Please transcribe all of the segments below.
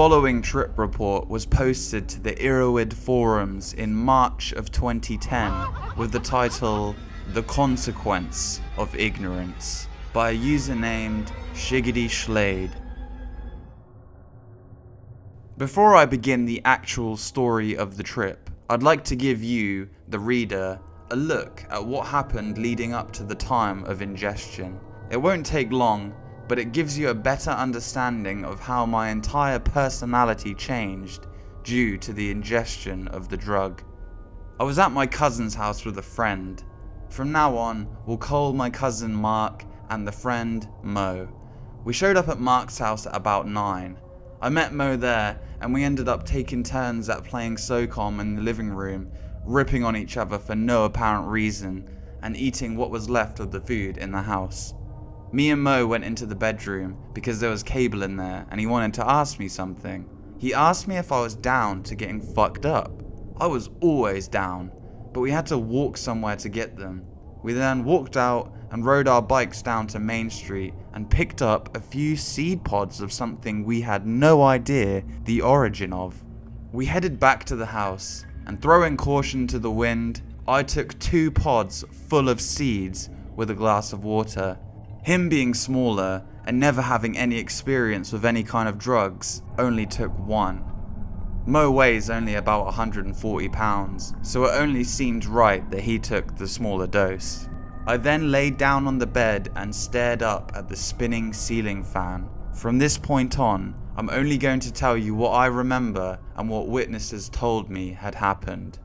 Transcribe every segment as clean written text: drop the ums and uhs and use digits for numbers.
following trip report was posted to the Erowid forums in March of 2010 with the title "The Consequence of Ignorance" by a user named Shiggidy Shlade. Before I begin the actual story of the trip, I'd like to give you, the reader, a look at what happened leading up to the time of ingestion. It won't take long, but it gives you a better understanding of how my entire personality changed due to the ingestion of the drug. I was at my cousin's house with a friend. From now on, we'll call my cousin Mark and the friend Mo. We showed up at Mark's house at about 9. I met Mo there, and we ended up taking turns at playing SOCOM in the living room, ripping on each other for no apparent reason, and eating what was left of the food in the house. Me and Mo went into the bedroom because there was cable in there and he wanted to ask me something. He asked me if I was down to getting fucked up. I was always down, but we had to walk somewhere to get them. We then walked out and rode our bikes down to Main Street and picked up a few seed pods of something we had no idea the origin of. We headed back to the house, and throwing caution to the wind, I took 2 pods full of seeds with a glass of water. Him being smaller and never having any experience with any kind of drugs only took 1. Mo weighs only about 140 pounds, so it only seemed right that he took the smaller dose. I then laid down on the bed and stared up at the spinning ceiling fan. From this point on, I'm only going to tell you what I remember and what witnesses told me had happened.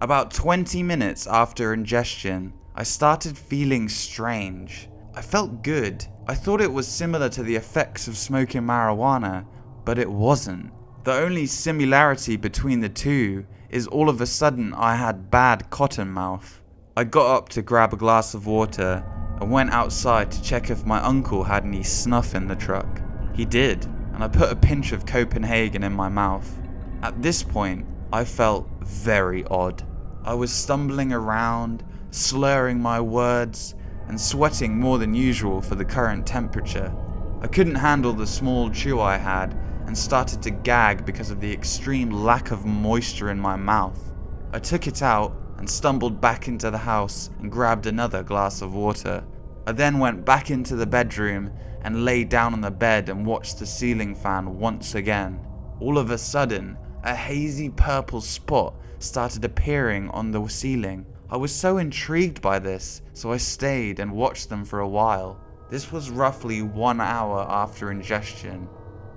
About 20 minutes after ingestion, I started feeling strange. I felt good. I thought it was similar to the effects of smoking marijuana, but it wasn't. The only similarity between the two is all of a sudden I had bad cotton mouth. I got up to grab a glass of water and went outside to check if my uncle had any snuff in the truck. He did, and I put a pinch of Copenhagen in my mouth. At this point, I felt very odd. I was stumbling around, slurring my words, and sweating more than usual for the current temperature. I couldn't handle the small chew I had and started to gag because of the extreme lack of moisture in my mouth. I took it out and stumbled back into the house and grabbed another glass of water. I then went back into the bedroom and lay down on the bed and watched the ceiling fan once again. All of a sudden, a hazy purple spot started appearing on the ceiling. I was so intrigued by this, so I stayed and watched them for a while. This was roughly 1 hour after ingestion.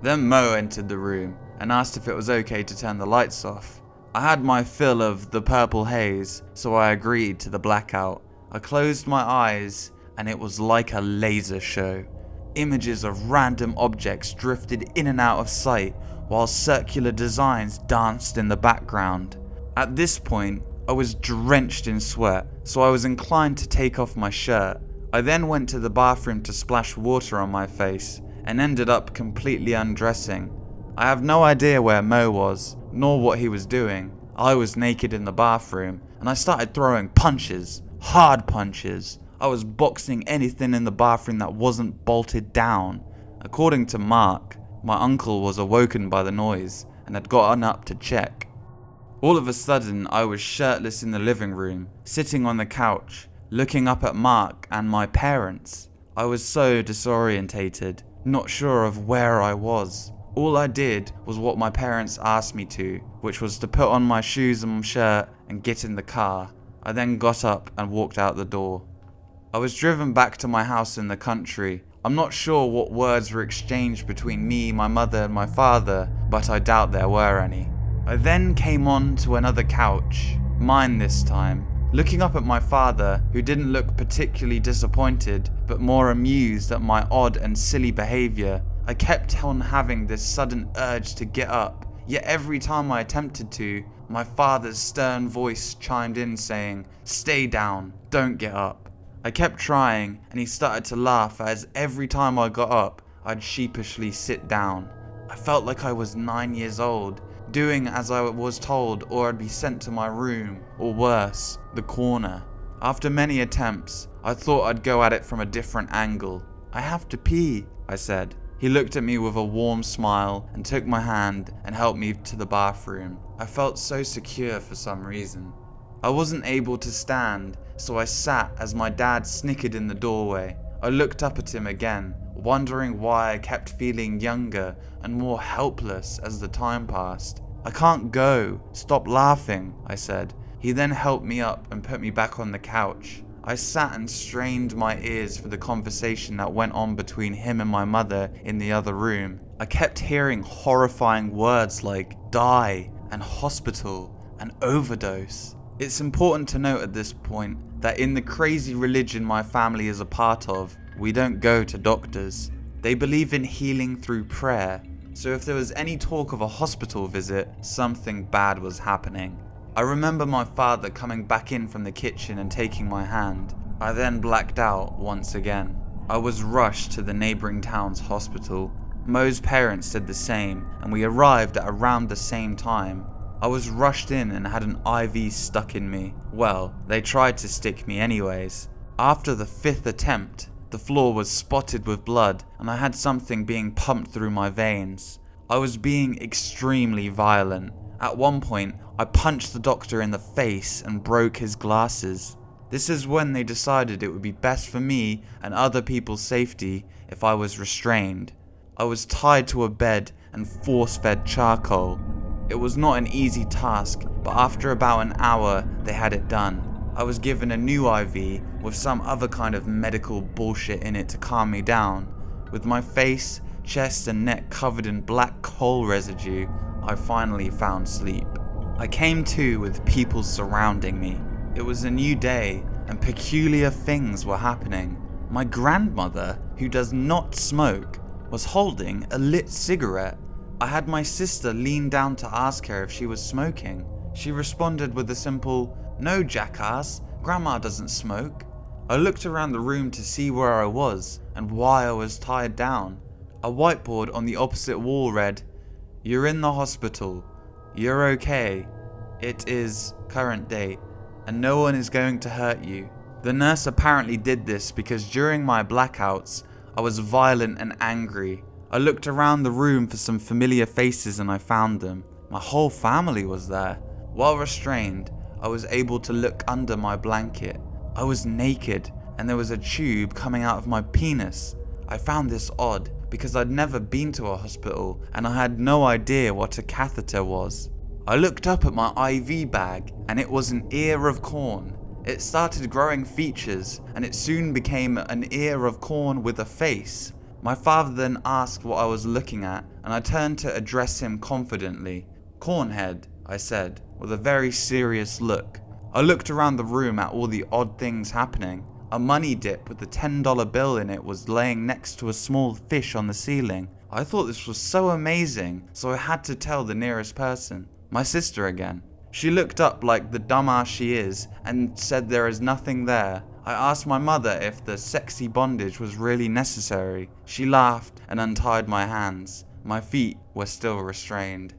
Then Mo entered the room and asked if it was okay to turn the lights off. I had my fill of the purple haze, so I agreed to the blackout. I closed my eyes and it was like a laser show. Images of random objects drifted in and out of sight while circular designs danced in the background. At this point, I was drenched in sweat, so I was inclined to take off my shirt. I then went to the bathroom to splash water on my face and ended up completely undressing. I have no idea where Mo was, nor what he was doing. I was naked in the bathroom, and I started throwing punches, hard punches. I was boxing anything in the bathroom that wasn't bolted down. According to Mark, my uncle was awoken by the noise and had gotten up to check. All of a sudden, I was shirtless in the living room, sitting on the couch, looking up at Mark and my parents. I was so disorientated, not sure of where I was. All I did was what my parents asked me to, which was to put on my shoes and shirt and get in the car. I then got up and walked out the door. I was driven back to my house in the country. I'm not sure what words were exchanged between me, my mother and my father, but I doubt there were any. I then came on to another couch, mine this time, looking up at my father, who didn't look particularly disappointed, but more amused at my odd and silly behavior. I kept on having this sudden urge to get up, yet every time I attempted to, my father's stern voice chimed in saying, "Stay down, don't get up." I kept trying, and he started to laugh as every time I got up, I'd sheepishly sit down. I felt like I was 9 years old, doing as I was told, or I'd be sent to my room, or worse, the corner. After many attempts, I thought I'd go at it from a different angle. "I have to pee," I said. He looked at me with a warm smile and took my hand and helped me to the bathroom. I felt so secure for some reason. I wasn't able to stand, so I sat as my dad snickered in the doorway. I looked up at him again, wondering why I kept feeling younger and more helpless as the time passed. "I can't go. Stop laughing," I said. He then helped me up and put me back on the couch. I sat and strained my ears for the conversation that went on between him and my mother in the other room. I kept hearing horrifying words like die and hospital and overdose. It's important to note at this point that in the crazy religion my family is a part of, we don't go to doctors. They believe in healing through prayer, so if there was any talk of a hospital visit, something bad was happening. I remember my father coming back in from the kitchen and taking my hand. I then blacked out once again. I was rushed to the neighboring town's hospital. Mo's parents did the same, and we arrived at around the same time. I was rushed in and had an IV stuck in me. Well, they tried to stick me anyways. After the 5th attempt, the floor was spotted with blood and I had something being pumped through my veins. I was being extremely violent. At one point, I punched the doctor in the face and broke his glasses. This is when they decided it would be best for me and other people's safety if I was restrained. I was tied to a bed and force-fed charcoal. It was not an easy task, but after about an hour, they had it done. I was given a new IV with some other kind of medical bullshit in it to calm me down. With my face, chest and neck covered in black coal residue, I finally found sleep. I came to with people surrounding me. It was a new day and peculiar things were happening. My grandmother, who does not smoke, was holding a lit cigarette. I had my sister lean down to ask her if she was smoking. She responded with a simple, "No, jackass, Grandma doesn't smoke." I looked around the room to see where I was and why I was tied down. A whiteboard on the opposite wall read, "You're in the hospital. You're okay. It is current date, and no one is going to hurt you." The nurse apparently did this because during my blackouts, I was violent and angry. I looked around the room for some familiar faces and I found them. My whole family was there. While restrained, I was able to look under my blanket. I was naked and there was a tube coming out of my penis. I found this odd because I'd never been to a hospital and I had no idea what a catheter was. I looked up at my IV bag and it was an ear of corn. It started growing features and it soon became an ear of corn with a face. My father then asked what I was looking at and I turned to address him confidently. "Cornhead," I said, with a very serious look. I looked around the room at all the odd things happening. A money dip with a $10 bill in it was laying next to a small fish on the ceiling. I thought this was so amazing, so I had to tell the nearest person. My sister again. She looked up like the dumbass she is and said there is nothing there. I asked my mother if the sexy bondage was really necessary. She laughed and untied my hands. My feet were still restrained.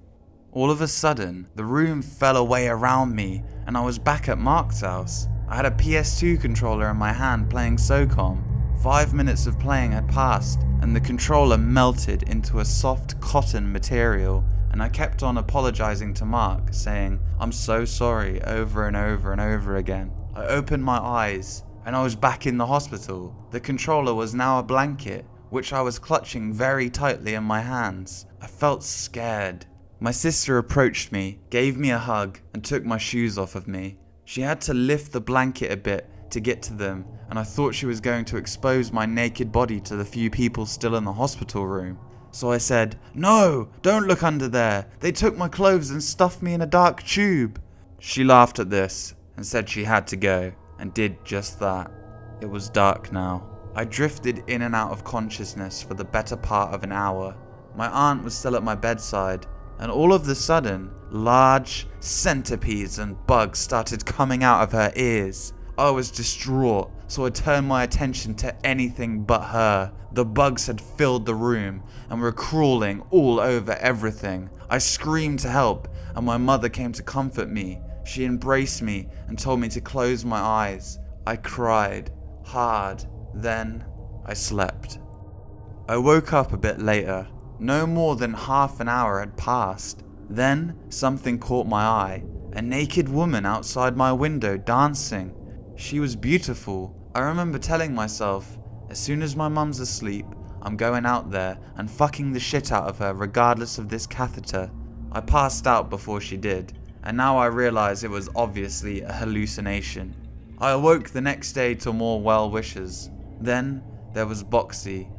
All of a sudden, the room fell away around me and I was back at Mark's house. I had a PS2 controller in my hand playing SOCOM. 5 minutes of playing had passed and the controller melted into a soft cotton material, and I kept on apologizing to Mark, saying, "I'm so sorry," over and over and over again. I opened my eyes and I was back in the hospital. The controller was now a blanket, which I was clutching very tightly in my hands. I felt scared. My sister approached me, gave me a hug, and took my shoes off of me. She had to lift the blanket a bit to get to them, and I thought she was going to expose my naked body to the few people still in the hospital room. So I said, "No, don't look under there. They took my clothes and stuffed me in a dark tube." She laughed at this and said she had to go, and did just that. It was dark now. I drifted in and out of consciousness for the better part of an hour. My aunt was still at my bedside, and all of a sudden, large centipedes and bugs started coming out of her ears. I was distraught, so I turned my attention to anything but her. The bugs had filled the room and were crawling all over everything. I screamed to help, and my mother came to comfort me. She embraced me and told me to close my eyes. I cried hard. Then I slept. I woke up a bit later. No more than half an hour had passed. Then something caught my eye. A naked woman outside my window dancing. She was beautiful. I remember telling myself, as soon as my mum's asleep, I'm going out there and fucking the shit out of her regardless of this catheter. I passed out before she did, and now I realize it was obviously a hallucination. I awoke the next day to more well wishes. Then there was Boxy.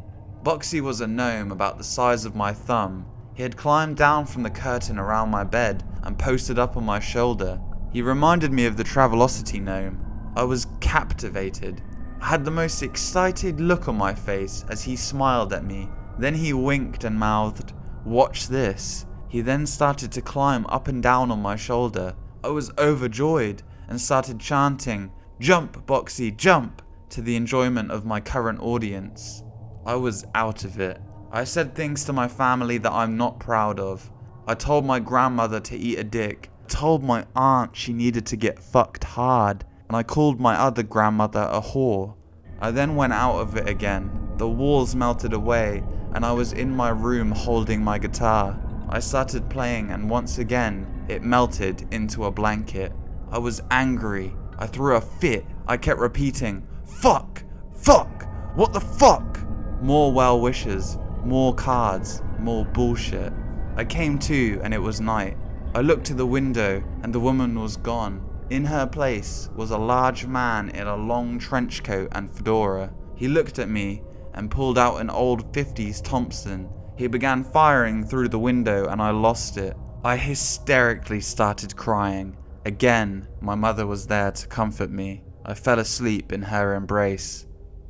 Boxy was a gnome about the size of my thumb. He had climbed down from the curtain around my bed and posted up on my shoulder. He reminded me of the Travelocity gnome. I was captivated. I had the most excited look on my face as he smiled at me. Then he winked and mouthed, "Watch this." He then started to climb up and down on my shoulder. I was overjoyed and started chanting, "Jump, Boxy, jump," to the enjoyment of my current audience. I was out of it. I said things to my family that I'm not proud of. I told my grandmother to eat a dick. I told my aunt she needed to get fucked hard. And I called my other grandmother a whore. I then went out of it again. The walls melted away and I was in my room holding my guitar. I started playing and once again it melted into a blanket. I was angry. I threw a fit. I kept repeating, "Fuck! Fuck! What the fuck?" More well wishes, more cards, more bullshit. I came to and it was night. I looked to the window and the woman was gone. In her place was a large man in a long trench coat and fedora. He looked at me and pulled out an old 50s Thompson. He began firing through the window and I lost it. I hysterically started crying. Again, my mother was there to comfort me. I fell asleep in her embrace.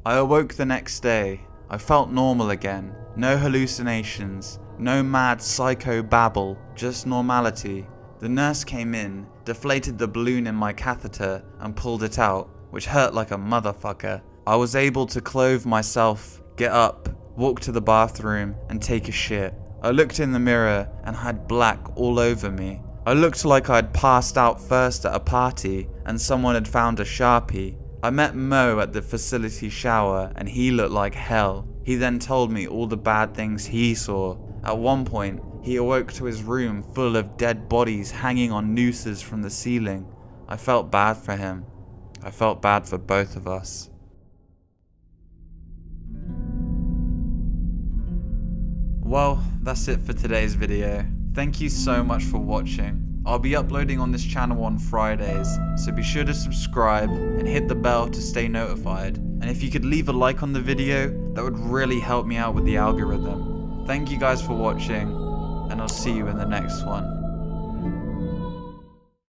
I awoke the next day. I felt normal again. No hallucinations, no mad psycho babble, just normality. The nurse came in, deflated the balloon in my catheter and pulled it out, which hurt like a motherfucker. I was able to clothe myself, get up, walk to the bathroom and take a shit. I looked in the mirror and had black all over me. I looked like I'd passed out first at a party and someone had found a Sharpie. I met Mo at the facility shower and he looked like hell. He then told me all the bad things he saw. At one point, he awoke to his room full of dead bodies hanging on nooses from the ceiling. I felt bad for him. I felt bad for both of us. Well, that's it for today's video. Thank you so much for watching. I'll be uploading on this channel on Fridays, so be sure to subscribe and hit the bell to stay notified. And if you could leave a like on the video, that would really help me out with the algorithm. Thank you guys for watching, and I'll see you in the next one.